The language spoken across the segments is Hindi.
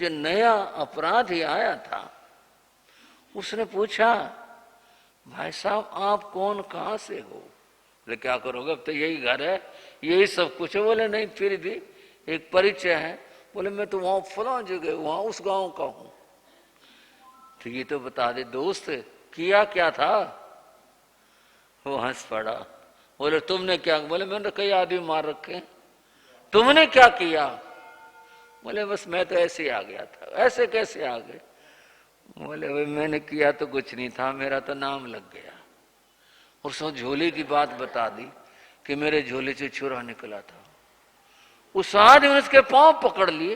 जो नया अपराधी आया था उसने पूछा, भाई साहब आप कौन, कहाँ से हो? बोले क्या करोगे, अब तो यही घर है, यही सब कुछ है। बोले नहीं फिर भी एक परिचय है। बोले मैं तो वहां फला जगह, वहां उस गांव का हूं। तो ये तो बता दे दोस्त, किया क्या था? वो हंस पड़ा। बोले तुमने क्या? बोले मैंने कई आदमी मार रखे। तुमने क्या किया? बोले बस मैं तो ऐसे ही आ गया था। ऐसे कैसे आ गए? बोले भाई मैंने किया तो कुछ नहीं था, मेरा तो नाम लग गया। और उसने झोले की बात बता दी कि मेरे झोले से छुरा निकला था। उस आदमी ने उसके पांव पकड़ लिए।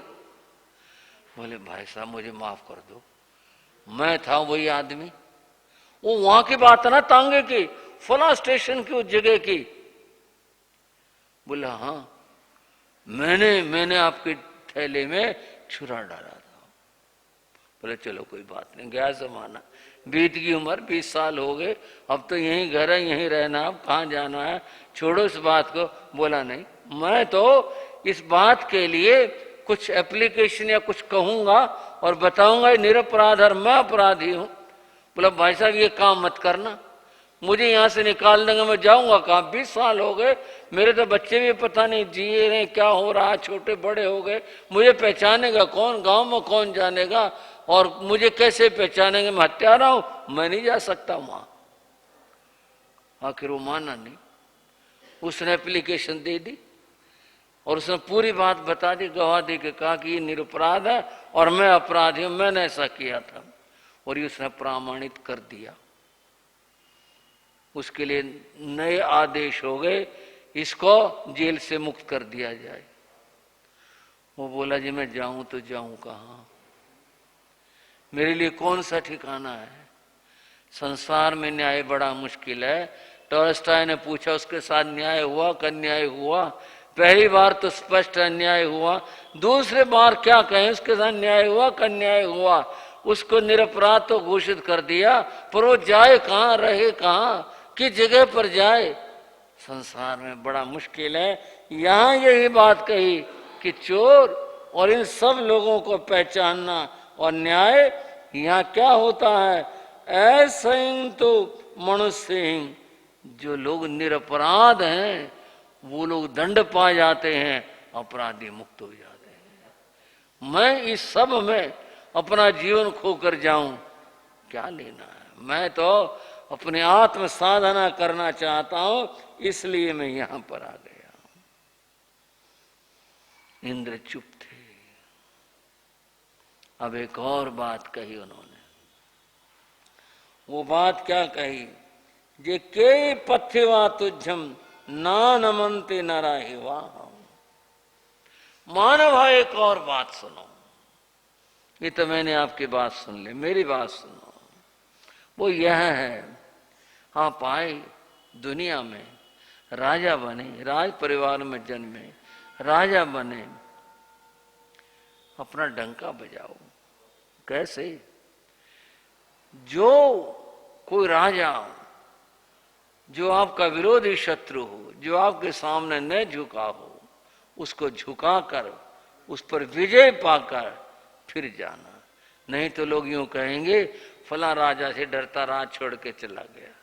बोले भाई साहब मुझे माफ कर दो, मैं था वही आदमी। वो वहां की बात है ना, तांगे की, फला स्टेशन की, उस जगह की। बोला हाँ मैंने आपके थैले में छुरा डाला था। बोले चलो कोई बात नहीं, गया जमाना, बीत गई उम्र, 20 साल हो गए, अब तो यहीं घर है, यहीं रहना, अब कहाँ जाना है, छोड़ो इस बात को। बोला नहीं, मैं तो इस बात के लिए कुछ एप्लीकेशन या कुछ कहूंगा और बताऊंगा निरपराध और मैं अपराधी हूं। बोला भाई साहब ये काम मत करना, मुझे यहां से निकाल देंगे, मैं जाऊंगा कहाँ? 20 साल हो गए, मेरे तो बच्चे भी पता नहीं जिए रहे, क्या हो रहा, छोटे बड़े हो गए, मुझे पहचानेगा कौन? गांव में कौन जानेगा? और मुझे कैसे पहचानेंगे? मैं हत्यारा हूं, मैं नहीं जा सकता वहां। आखिर वो माना नहीं, उसने एप्लीकेशन दे दी और उसने पूरी बात बता दी, गवाह दे के कहा कि ये निरपराध है और मैं अपराधी हूं, मैंने ऐसा किया था। और ये उसने प्रमाणित कर दिया। उसके लिए नए आदेश हो गए, इसको जेल से मुक्त कर दिया जाए। वो बोला जी मैं जाऊं तो जाऊं कहां? मेरे लिए कौन सा ठिकाना है? संसार में न्याय बड़ा मुश्किल है। टॉल्स्टॉय ने पूछा उसके साथ न्याय हुआ? अन्याय हुआ? पहली बार तो स्पष्ट अन्याय हुआ, दूसरे बार क्या कहें, उसके साथ न्याय हुआ अन्याय हुआ? उसको निरपराध तो घोषित कर दिया, पर वो जाए कहां, रहे कहां, किस जगह पर जाए? संसार में बड़ा मुश्किल है। यहां यही बात कही कि चोर और इन सब लोगों को पहचानना और न्याय। यहां क्या होता है, ऐसा ही तो मनुष्य ही, जो लोग निरपराध हैं वो लोग दंड पा जाते हैं, अपराधी मुक्त हो जाते हैं। मैं इस सब में अपना जीवन खोकर जाऊं, क्या लेना है? मैं तो अपने आत्म साधना करना चाहता हूं, इसलिए मैं यहां पर आ गया। इंद्र चुप थे। अब एक और बात कही उन्होंने। वो बात क्या कही? जे के पथ्यवा तुझम ना नमनते नराहिवा। मानव भाई एक और बात सुनो, ये तो मैंने आपकी बात सुन ली, मेरी बात सुनो। वो यह है, आप आए दुनिया में, राजा बने, राज परिवार में जन्मे, राजा बने, अपना डंका बजाओ। कैसे? जो कोई राजा जो आपका विरोधी शत्रु हो, जो आपके सामने न झुका हो, उसको झुकाकर उस पर विजय पाकर फिर जाना। नहीं तो लोग यूं कहेंगे फला राजा से डरता राज छोड़ के चला गया,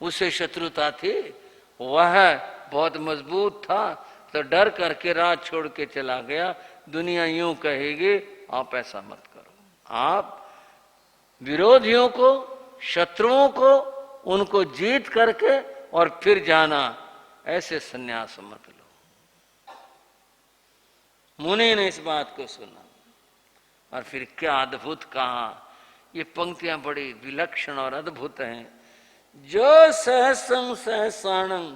उससे शत्रुता थी, वह बहुत मजबूत था तो डर करके राज छोड़ के चला गया। दुनिया यूं कहेगी, आप ऐसा मत करो। आप विरोधियों को, शत्रुओं को, उनको जीत करके और फिर जाना, ऐसे संन्यास मत लो। मुनि ने इस बात को सुना और फिर क्या अद्भुत कहा। ये पंक्तियां बड़ी विलक्षण और अद्भुत हैं। जो सहसंग सहसाणं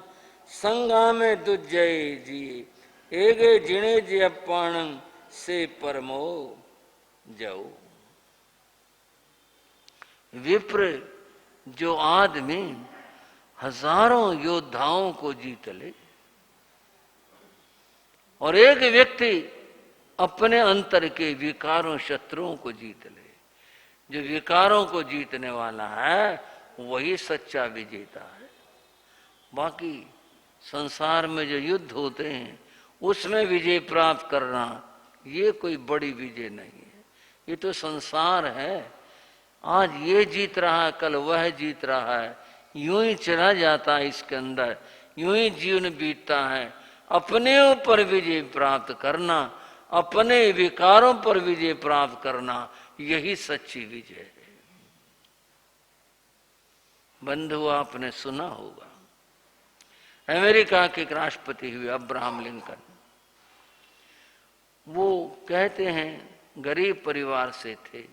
संगा में दुजय जी, एगे जिणे जी पाणं से परमो जाओ। विप्र जो आदमी हजारों योद्धाओं को जीत ले, और एक व्यक्ति अपने अंतर के विकारों शत्रुओं को जीत ले, जो विकारों को जीतने वाला है वही सच्चा विजेता है। बाकी संसार में जो युद्ध होते हैं उसमें विजय प्राप्त करना ये कोई बड़ी विजय नहीं है, ये तो संसार है। आज ये जीत रहा है, कल वह जीत रहा है, यूं ही चला जाता है इसके अंदर, यूं ही जीवन बीतता है। अपने ऊपर विजय प्राप्त करना, अपने विकारों पर विजय प्राप्त करना, यही सच्ची विजय है। बंधु, आपने सुना होगा, अमेरिका के राष्ट्रपति हुए अब्राहम लिंकन, वो कहते हैं गरीब परिवार से थे।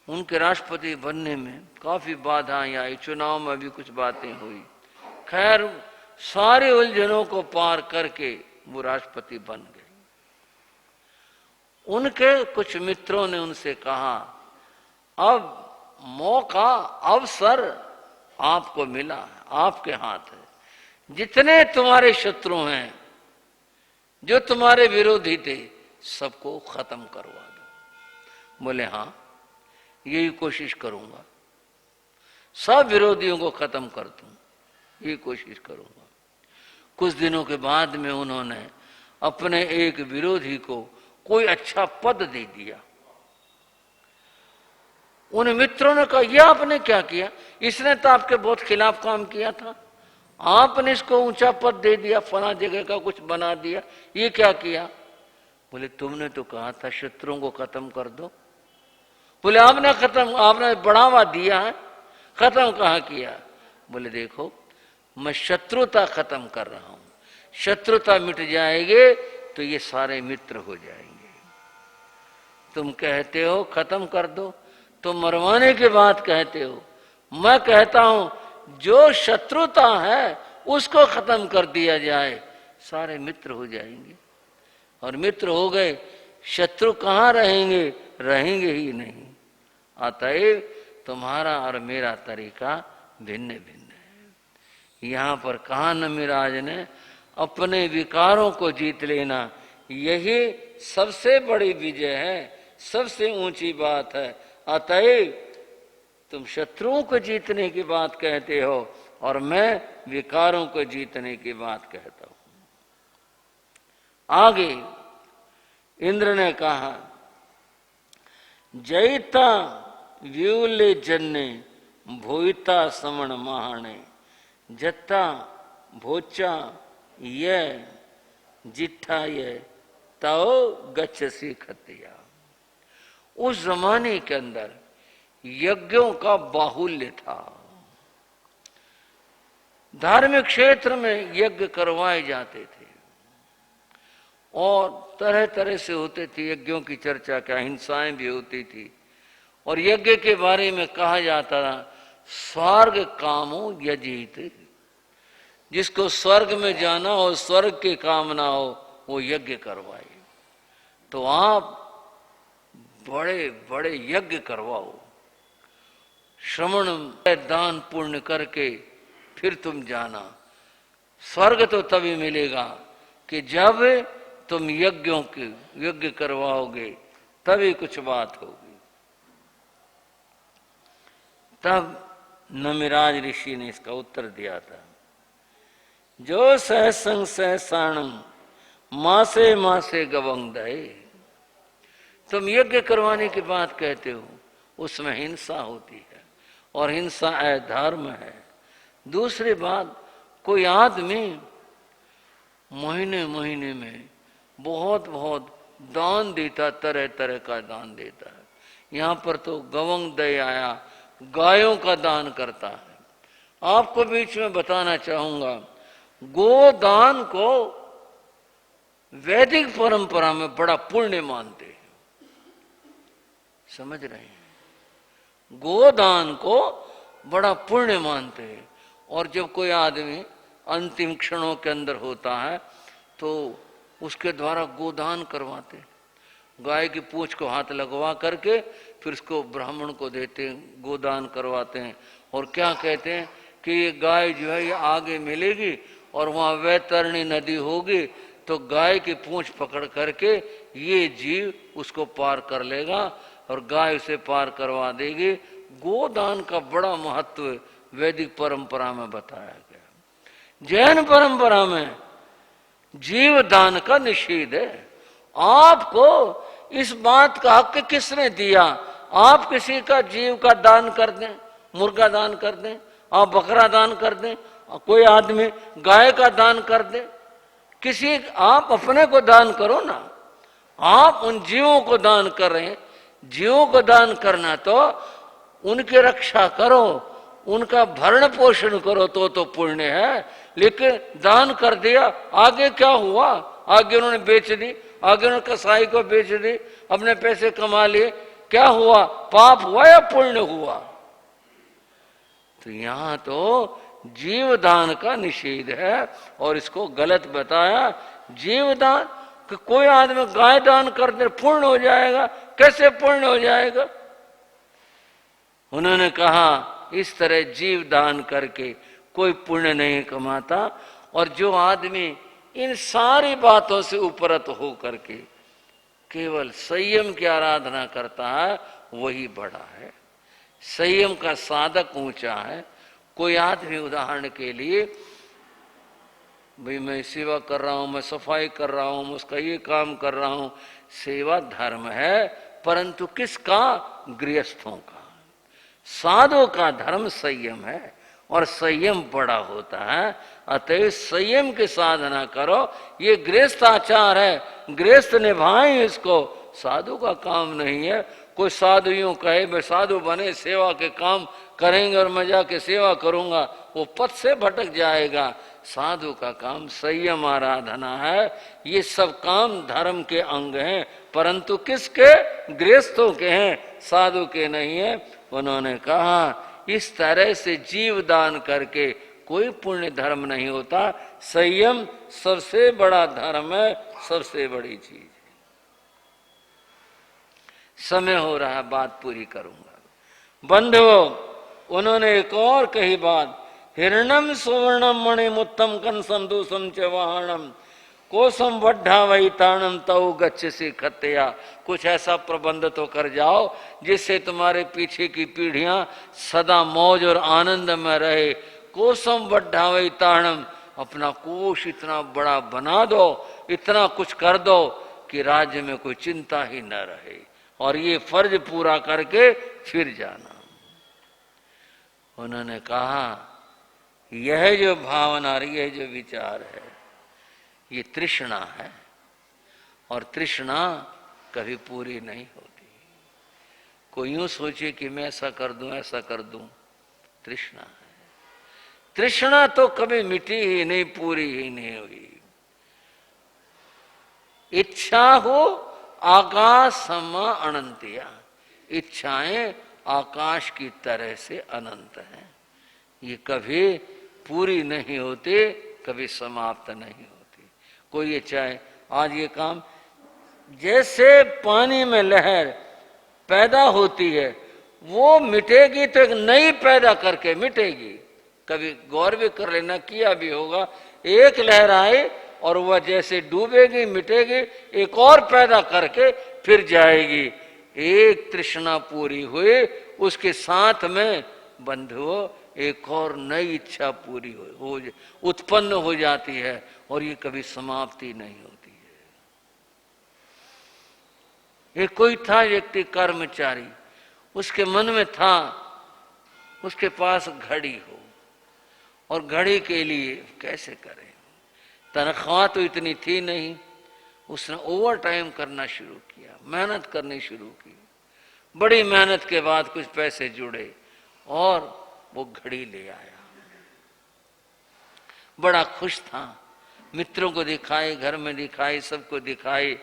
उनके राष्ट्रपति बनने में काफी बाधाएं आई, चुनाव में भी कुछ बातें हुई। खैर, सारे उलझनों को पार करके वो राष्ट्रपति बन गए। उनके कुछ मित्रों ने उनसे कहा, अब मौका, अवसर आपको मिला है, आपके हाथ है। जितने तुम्हारे शत्रु हैं, जो तुम्हारे विरोधी थे, सबको खत्म करवा दो। बोले हाँ, यही कोशिश करूंगा, सब विरोधियों को खत्म कर दूं, यही कोशिश करूंगा। कुछ दिनों के बाद में उन्होंने अपने एक विरोधी को कोई अच्छा पद दे दिया। उन मित्रों ने कहा, यह आपने क्या किया, इसने तो आपके बहुत खिलाफ काम किया था, आपने इसको ऊंचा पद दे दिया, फला जगह का कुछ बना दिया, ये क्या किया? बोले तुमने तो कहा था शत्रुओं को खत्म कर दो। बोले आपने बढ़ावा दिया है, खत्म कहाँ किया? बोले देखो, मैं शत्रुता खत्म कर रहा हूं, शत्रुता मिट जाएगी तो ये सारे मित्र हो जाएंगे। तुम कहते हो खत्म कर दो, तुम मरवाने के बाद कहते हो, मैं कहता हूं जो शत्रुता है उसको खत्म कर दिया जाए, सारे मित्र हो जाएंगे। और मित्र हो गए, शत्रु कहाँ रहेंगे? रहेंगे ही नहीं। अतएव तुम्हारा और मेरा तरीका भिन्न भिन्न है। यहां पर कहा नमिराज ने, अपने विकारों को जीत लेना, यही सबसे बड़ी विजय है, सबसे ऊंची बात है। अतएव तुम शत्रुओं को जीतने की बात कहते हो और मैं विकारों को जीतने की बात कहता हूं। आगे इंद्र ने कहा, जयता व्यूले जन्ने भोईता समण महाणे, जत्ता भोचा ये जिठा ये तो गच्छसी खतिया। उस जमाने के अंदर यज्ञों का बाहुल्य था, धार्मिक क्षेत्र में यज्ञ करवाए जाते थे और तरह तरह से होते थे यज्ञों की चर्चा, क्या हिंसाएं भी होती थी। और यज्ञ के बारे में कहा जाता था, स्वर्ग कामो यजित, जिसको स्वर्ग में जाना हो, स्वर्ग की कामना हो, वो यज्ञ करवाए। तो आप बड़े बड़े यज्ञ करवाओ, श्रवण दान पुण्य करके फिर तुम जाना। स्वर्ग तो तभी मिलेगा कि जब तुम यज्ञ करवाओगे, तभी कुछ बात होगी। तब नमिराज ऋषि ने इसका उत्तर दिया था, जो सहसंग सहसाणम मासे मासे गवंग दहे। तुम यज्ञ करवाने की बात कहते हो, उसमें हिंसा होती है और हिंसा अधर्म है। दूसरी बात, कोई आदमी महीने महीने में बहुत बहुत दान देता, तरह तरह का दान देता है। यहाँ पर तो गवंग दय आया, गायों का दान करता है। आपको बीच में बताना चाहूंगा, गोदान को वैदिक परंपरा में बड़ा पुण्य मानते हैं, समझ रहे हैं? गोदान को बड़ा पुण्य मानते हैं। और जब कोई आदमी अंतिम क्षणों के अंदर होता है तो उसके द्वारा गोदान करवाते हैं, गाय की पूंछ को हाथ लगवा करके फिर उसको ब्राह्मण को देते हैं, गोदान करवाते हैं। और क्या कहते हैं कि ये गाय जो है ये आगे मिलेगी और वहां वैतरणी नदी होगी, तो गाय की पूंछ पकड़ करके ये जीव उसको पार कर लेगा और गाय उसे पार करवा देगी। गोदान का बड़ा महत्व वैदिक परंपरा में बताया गया। जैन परंपरा में जीव दान का निषेध है आपको इस बात का हक किसने दिया? आप किसी का जीव का दान कर दें, मुर्गा दान कर दें, आप बकरा दान कर दें, कोई आदमी गाय का दान कर दे, किसी आप अपने को दान करो ना। आप उन जीवों को दान कर रहे हैं। जीवों को दान करना तो उनकी रक्षा करो, उनका भरण पोषण करो तो पुण्य है। लेकिन दान कर दिया, आगे क्या हुआ? आगे उन्होंने बेच दी, आगे उन्होंने कसाई को बेच दी, अपने पैसे कमा लिए, क्या हुआ? पाप हुआ या पुण्य हुआ? तो यहां तो जीव दान का निषेध है और इसको गलत बताया। जीव दान कि कोई आदमी गाय दान कर दे पुण्य हो जाएगा, कैसे पुण्य हो जाएगा? उन्होंने कहा इस तरह जीव दान करके कोई पुण्य नहीं कमाता, और जो आदमी इन सारी बातों से उपरत हो करके केवल संयम की आराधना करता है वही बड़ा है। संयम का साधक ऊंचा है। कोई आदमी उदाहरण के लिए, भाई मैं सेवा कर रहा हूं, मैं सफाई कर रहा हूं, मैं उसका ये काम कर रहा हूं, सेवा धर्म है, परंतु किसका? गृहस्थों का। साधु का धर्म संयम है और संयम बड़ा होता है। अतः संयम की साधना करो, ये गृहस्थ आचार है, गृहस्थ निभाएं इसको, साधु का काम नहीं है। कोई साधु यूं कहे मैं साधु बने सेवा के काम करेंगे और मैं जाके सेवा करूंगा, वो पथ से भटक जाएगा। साधु का काम संयम आराधना है। ये सब काम धर्म के अंग हैं, परंतु किसके? गृहस्थों के हैं, साधु के नहीं है। उन्होंने कहा इस तरह से जीव दान करके कोई पुण्य धर्म नहीं होता। संयम सबसे बड़ा धर्म है, सबसे बड़ी चीज है। समय हो रहा है, बात पूरी करूंगा। बंधुओं, उन्होंने एक और कही बात, हिरणम सुवर्णम मणिमुत्तम कंसम दूसम च वाहनम कोसम वड्ढा वही ताणम तऊ गच्छ से खत्या। कुछ ऐसा प्रबंध तो कर जाओ जिससे तुम्हारे पीछे की पीढ़ियां सदा मौज और आनंद में रहे। कोसम वड्ढा वही ताणम, अपना कोष इतना बड़ा बना दो, इतना कुछ कर दो कि राज्य में कोई चिंता ही न रहे, और ये फर्ज पूरा करके फिर जाना। उन्होंने कहा यह जो भावना, यह जो विचार है, ये तृष्णा है, और तृष्णा कभी पूरी नहीं होती। कोई यूं सोचे कि मैं ऐसा कर दूं, ऐसा कर दूं, तृष्णा है। तृष्णा तो कभी मिटी ही नहीं, पूरी ही नहीं हुई। इच्छा हो आकाश समा अनंतिया, इच्छाएं आकाश की तरह से अनंत हैं। ये कभी पूरी नहीं होती, कभी समाप्त नहीं होती। कोई ये चाहे आज ये काम, जैसे पानी में लहर पैदा होती है वो मिटेगी तो एक नई पैदा करके मिटेगी। कभी गौर भी कर लेना, किया भी होगा, एक लहर आए और वह जैसे डूबेगी मिटेगी, एक और पैदा करके फिर जाएगी। एक तृष्णा पूरी हुई, उसके साथ में बंधुओं एक और नई इच्छा पूरी हो उत्पन्न हो जाती है, और ये कभी समाप्ति नहीं होती है। एक कोई था व्यक्ति कर्मचारी, उसके मन में था उसके पास घड़ी हो, और घड़ी के लिए कैसे करें, तनख्वाह तो इतनी थी नहीं। उसने ओवर टाइम करना शुरू किया, मेहनत करनी शुरू की। बड़ी मेहनत के बाद कुछ पैसे जुड़े और वो घड़ी ले आया। बड़ा खुश था, मित्रों को दिखाई, घर में दिखाई, सबको दिखाई।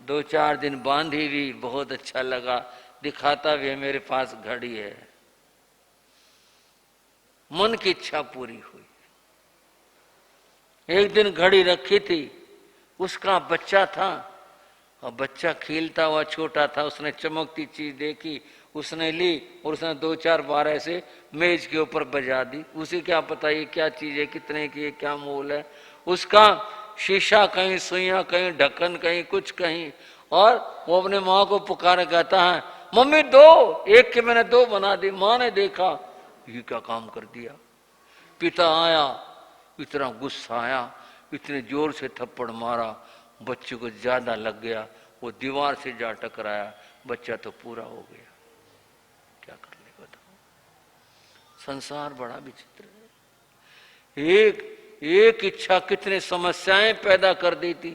2-4 दिन बांधी भी, बहुत अच्छा लगा, दिखाता भी है मेरे पास घड़ी है। मन की इच्छा पूरी हुई। एक दिन घड़ी रखी थी, उसका बच्चा था, और बच्चा खेलता हुआ छोटा था, उसने चमकती चीज देखी, उसने ली और उसने 2-4 बार ऐसे मेज के ऊपर बजा दी। उसे क्या पता ये क्या चीज है, कितने की है, क्या मोल है। उसका शीशा कहीं, सुइयां कहीं, ढक्कन कहीं, कुछ कहीं, और वो अपने माँ को पुकारे कहता है मम्मी दो, एक के मैंने 2 बना दी। माँ ने देखा ये क्या काम कर दिया। पिता आया, इतना गुस्सा आया, इतने जोर से थप्पड़ मारा, बच्चे को ज्यादा लग गया, वो दीवार से जा टकराया, बच्चा तो पूरा हो गया। क्या कर ले बताओ, संसार बड़ा विचित्र है। एक इच्छा कितने समस्याएं पैदा कर देती,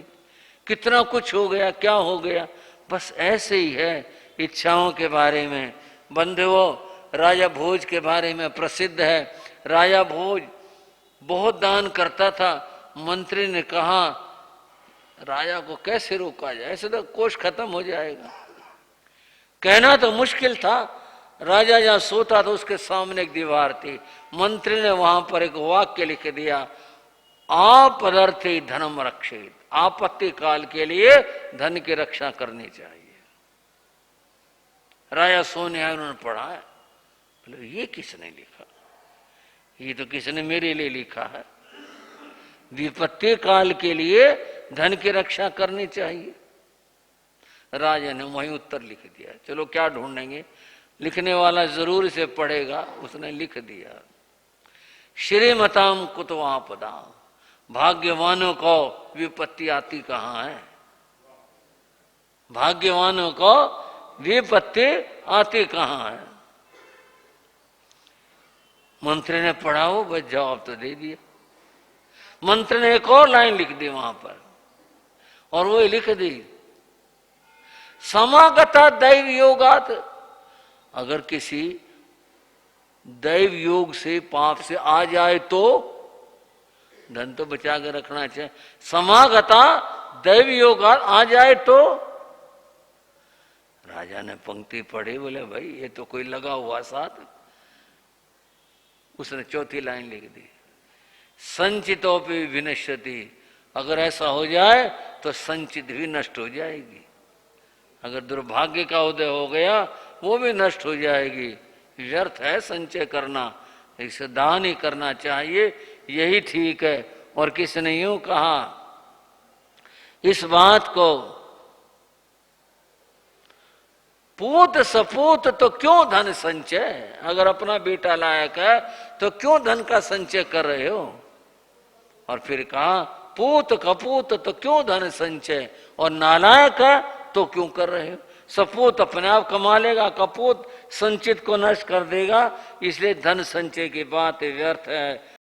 कितना कुछ हो गया, क्या हो गया। बस ऐसे ही है इच्छाओं के बारे में। बंधुओं, राजा भोज के बारे में प्रसिद्ध है। राजा भोज बहुत दान करता था। मंत्री ने कहा राजा को कैसे रोका जाए, ऐसे तो कोष खत्म हो जाएगा। कहना तो मुश्किल था। राजा जहां सोता था उसके सामने एक दीवार थी। मंत्री ने वहां पर एक वाक्य लिख दिया, आपदर्थे धनम रक्षित, आपत्ति काल के लिए धन की रक्षा करनी चाहिए। राजा सोने आए, उन्होंने पढ़ा है, बोले ये किसने लिखा, ये तो किसने मेरे लिए लिखा है, विपत्ति काल के लिए धन की रक्षा करनी चाहिए। राजा ने वही उत्तर लिख दिया। चलो क्या ढूंढेंगे, लिखने वाला जरूर इसे पढ़ेगा। उसने लिख दिया, श्रीमताम कुतवापदा, भाग्यवानों को विपत्ति आती कहाँ है, भाग्यवानों को विपत्ति आती कहाँ है। मंत्री ने पढ़ा, हो बस जवाब तो दे दिया। मंत्री ने एक और लाइन लिख दी वहां पर, और वो लिख दी, समागता दैव योगात, अगर किसी दैव योग से पाप से आ जाए तो धन तो बचा के रखना चाहिए। समागता दैव योगात, आ जाए तो। राजा ने पंक्ति पढ़ी, बोले भाई ये तो कोई लगा हुआ साथ। उसने चौथी लाइन लिख दी, संचितोपि विनश्यति, अगर ऐसा हो जाए तो संचित भी नष्ट हो जाएगी। अगर दुर्भाग्य का उदय हो गया वो भी नष्ट हो जाएगी। व्यर्थ है संचय करना, इसे दान ही करना चाहिए, यही ठीक है। और किसने यूं कहा, इस बात को पूत सपूत तो क्यों धन संचय, अगर अपना बेटा लायक है तो क्यों धन का संचय कर रहे हो। और फिर कहा पूत कपूत तो क्यों धन संचय, और नालायक है तो क्यों कर रहे हो। सपूत अपने आप कमा लेगा, कपूत संचित को नष्ट कर देगा, इसलिए धन संचय की बात व्यर्थ है।